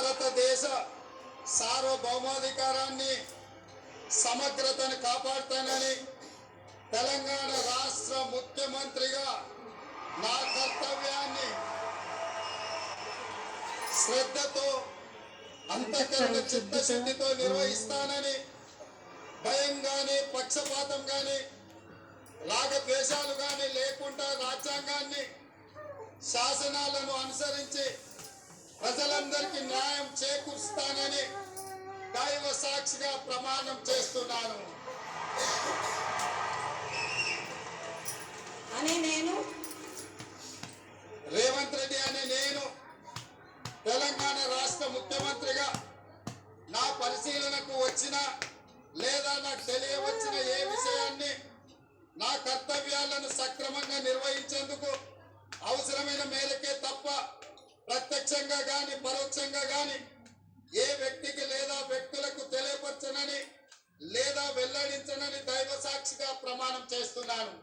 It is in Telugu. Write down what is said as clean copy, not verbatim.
భారతదేశ సార్వభౌమాధికారాన్ని సమగ్రతను కాపాడుతానని తెలంగాణ రాష్ట్ర ముఖ్యమంత్రిగా నా కర్తవ్యాన్ని శ్రద్ధతో అంతఃకరణ చిత్తశుద్ధితో నిర్వహిస్తానని భయం గాని పక్షపాతం గాని రాగద్వేషాలు గాని లేకుండా రాజ్యాంగాన్ని శాసనాలను అనుసరించి ప్రజలందరికీ న్యాయం చేకూరుస్తానని దైవ సాక్షిగా ప్రమాణం చేస్తున్నాను అని నేను రేవంత్ రెడ్డి అనే నేను తెలంగాణ రాష్ట్ర ముఖ్యమంత్రిగా నా పరిశీలనకు వచ్చిన లేదా నాకు తెలియవచ్చిన ఏ విషయాన్ని నా కర్తవ్యాలను సక్రమంగా నిర్వహించేందుకు అవసరమైన మేరకే తప్ప ప్రత్యక్షంగా గాని పరోక్షంగా గాని ఏ వ్యక్తికి లేదా వ్యక్తులకు తెలియపరచనని లేదా వెల్లడించనని దైవ సాక్షిగా ప్రమాణం చేస్తున్నాను.